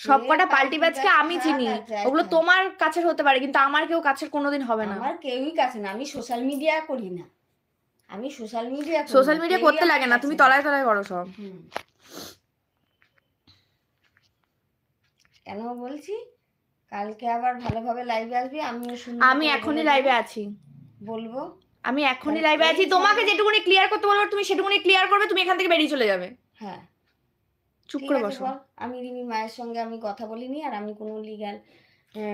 সবকটা পাল্টিবাজকে আমি চিনি, ওগুলো তোমার কাছের হতে পারে কিন্তু আমার কেউ কাছের কোনোদিন হবে না। আমার কেউই কাছে না, আমি সোশ্যাল মিডিয়া করি না, আমি সোশ্যাল মিডিয়া করতে লাগে না, তুমি তলায় তলায় করো সব। কেন বলছি, কালকে আবার ভালোভাবে লাইভে আসবি, আমি এখনই লাইভে আছি, বলবো আমি এখনই লাইভে আছি। তোমাকে যেটুকুনি ক্লিয়ার করতে বলবো তুমি সেটুকুনি ক্লিয়ার করবে, তুমি এখান থেকে বেরিয়ে চলে যাবে। হ্যাঁ চুপ করে বসো। আমি রিমির মায়ের সঙ্গে আমি কথা বলিনি, আর আমি কোনো লিগ্যাল,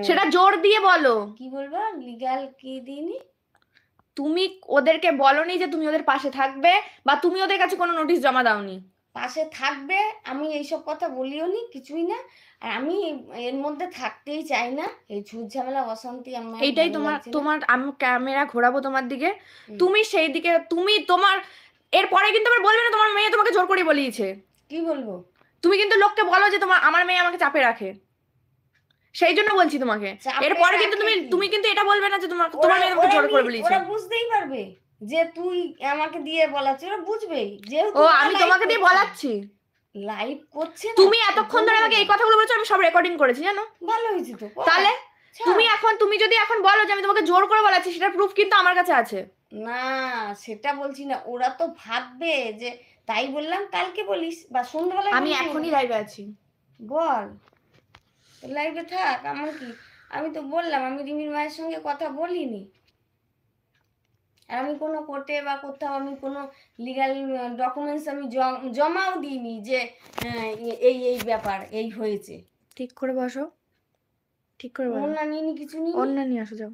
সেটা জোর দিয়ে বলো। কি বলবো, লিগ্যাল কি দিইনি। তুমি ওদেরকে বলনি যে তুমি ওদের পাশে থাকবে, বা তুমি ওদের কাছে কোনো নোটিশ জমা দাওনি। পাশে থাকবে আমি এইসব কথা বলিও নি, কিছুই না। আর আমি এর মধ্যে থাকতেই চাই না, এই ঝুট ঝামেলা অশান্তি আমার এইটাই তোমার আমি ক্যামেরা ঘোরাবো তোমার দিকে, তুমি সেই দিকে, তুমি তোমার এরপরে কিন্তু আবার বলবে না তোমার মেয়ে তোমাকে জোর করে বলিয়েছে। কি বলবো, তুমি কিন্তু লোককে বলো যে আমার মেয়ে আমাকে চাপে রাখে, সেই জন্য বলছি তোমাকে। এরপরে কিন্তু তুমি কিন্তু এটা বলবে না যে তোমার মেয়ে তোমাকে জোর করে বলিয়েছে। ওরা বুঝতেই পারবে যে তুই আমাকে দিয়ে বলাচ্ছিস, ওরা বুঝবেই যেহেতু ও আমি তোমাকে দিয়ে বলাচ্ছি। লাইভ করছে তুমি এতক্ষণ ধরে আমাকে এই কথাগুলো বলেছো, আমি সব রেকর্ডিং করেছি জানো। ভালো হয়েছে তো। তাহলে তুমি যদি এখন বলো যে আমি তোমাকে জোর করে বলাচ্ছি, সেটা প্রুফ কিন্তু আমার কাছে আছে। না সেটা বলছি না, ওরা তো ভাববে যে, তাই বললাম কালকে বলিস বা সন্ধ্যাবেলা। আমি এখনই লাইভে আছি, বল লাইভে থাক, আমার কি, আমি তো বললাম আমি রিমির মায়ের সঙ্গে কথা বলিনি, আর আমি কোনো কোর্টে বা কোথাও আমি কোনো লিগ্যাল ডকুমেন্টস আমি জমাও দিইনি যে এই ব্যাপার এই হয়েছে। ঠিক করে বসো, ঠিক করে বসো। অন্য নিয়ে কিছু নিয়ে অন্য নিয়ে আসো, যাও।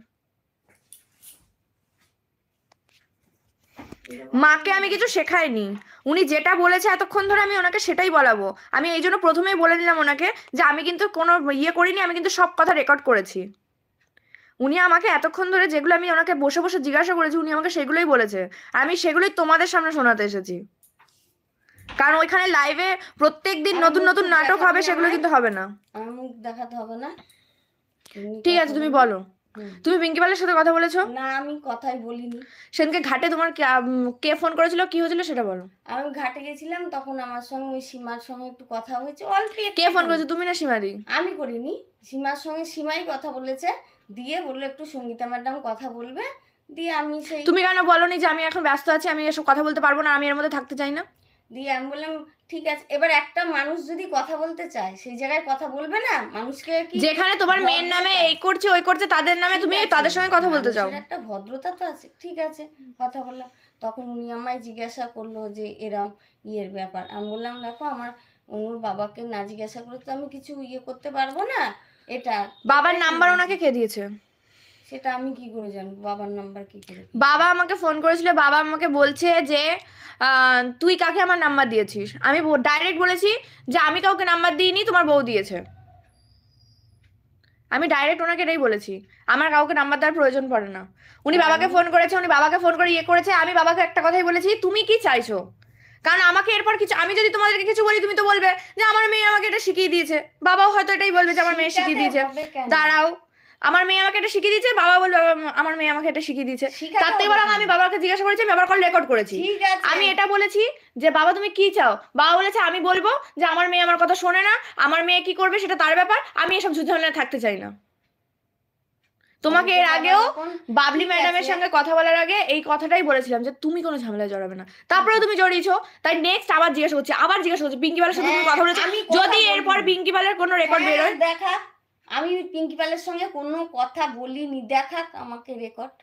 মাকে আমি কিছু শেখাইনি, উনি যেটা বলেছে এতক্ষণ ধরে আমি ওনাকে সেটাই বলাবো। আমি এই জন্য প্রথমেই বলে দিলাম ওনাকে যে আমি কিন্তু কোনো ইয়ে করিনি, আমি কিন্তু সব কথা রেকর্ড করেছি। উনি আমাকে এতক্ষণ ধরে যেগুলো আমি ওনাকে বসে বসে জিজ্ঞাসা করেছি, উনি আমাকে সেগুলোই বলেছে, আর আমি সেগুলোই তোমাদের সামনে শোনাতে এসেছি। কারণ ওইখানে লাইভে প্রত্যেকদিন নতুন নতুন নাটক হবে, সেগুলো কিন্তু হবে না। মুখ দেখাতে হবে না, ঠিক আছে তুমি বলো। তুমি পিঙ্কি পালের সাথে কথা বলেছো? না আমি কথাই বলিনি। সেদিনকে ঘাটে তোমার কে ফোন করেছিল, কি হয়েছিল সেটা বলো। আমি ঘাটে গেছিলাম, তখন আমার সঙ্গে ওই সীমার সঙ্গে একটু কথা হয়েছে অল্প। কে ফোন করেছে, তুমি না সীমাদি? আমি করিনি, সীমার সঙ্গে সীমাই কথা বলেছে, দিয়ে বললো একটু সঙ্গীতা ম্যাডাম কথা বলবে, দিয়ে আমি সেই। তুমি কেন বলোনি যে আমি এখন ব্যস্ত আছি, আমি এসব কথা বলতে পারবো না, আমি এর মধ্যে থাকতে চাই না? দিয়ে আমি বললাম ঠিক আছে। এবার একটা মানুষ যদি কথা বলতে চায় সেই জায়গায় কথা বলবে না, মানুষকে কি, যেখানে তোমার মেয়ের নামে এই করছে ওই করছে তাদের নামে তুমি তাদের সঙ্গে কথা বলতে চাও? একটা ভদ্রতা তো আছে, ঠিক আছে কথা বললাম। তখন উনি আমায় জিজ্ঞাসা করলো যে এরম ইয়ের ব্যাপার, আমি বললাম দেখো আমার ওর বাবাকে না জিজ্ঞাসা করে তো আমি কিছু ইয়ে করতে পারবো না। এটা বাবার নাম্বার ওনাকে কে দিয়েছে? সেটা আমি কি করে জানবো বাবার নাম্বার কি করে? বাবা আমাকে ফোন করেছিল, বাবা আমাকে বলছে যে তুই কাকে আমার নাম্বার দিয়েছিস। আমি ডাইরেক্ট বলেছি যে আমি কাউকে নাম্বার দিইনি, তোমার বউ দিয়েছে। আমি ডাইরেক্ট ওনাকে এটাই বলেছি, আমার কাউকে নাম্বার দেওয়ার প্রয়োজন পড়ে না। উনি বাবাকে ফোন করেছে, উনি বাবাকে ফোন করে ইয়ে করেছে। আমি বাবাকে একটা কথাই বলেছি, তুমি কি চাইছো? কারণ আমাকে এরপর কিছু, আমি যদি তোমাদেরকে কিছু বলি তুমি তো বলবে যে আমার মেয়ে আমাকে এটা শিখিয়ে দিয়েছে। বাবাও হয়তো এটাই বলবে যে আমার মেয়ে শিখিয়ে দিয়েছে। দাঁড়াও, আমার মেয়ে আমাকে এটা শিখিয়ে দিয়েছে, বাবা বলবে আমার মেয়ে আমাকে এটা শিখিয়ে দিয়েছে। তার থেকে বরং আমি বাবাকে জিজ্ঞাসা করেছি, আমি বাবার কল রেকর্ড করেছি। আমি এটা বলেছি যে বাবা তুমি কি চাও। বাবা বলেছে আমি বলবো যে আমার মেয়ে আমার কথা শোনে না, আমার মেয়ে কি করবে সেটা তার ব্যাপার, আমি এসব ঝুটঝামেলায় থাকতে চাই না। তোমাকে এর আগেও বাবলি ম্যাডামের সঙ্গে কথা বলার আগে এই কথাটাই বলেছিলাম যে তুমি কোনো ঝামেলায় জড়াবে না, তারপরে তুমি জড়িয়েছো। তাই নেক্সট আবার জিজ্ঞাসা করছি পিঙ্কি পালের সাথে তুমি কথা বলেছো? যদি এরপর পিঙ্কি পালের কোনো রেকর্ড বেরোয়, দেখা আমি পিঙ্কি পালের সঙ্গে কোনো কথা বলিনি, দেখাক আমাকে রেকর্ড।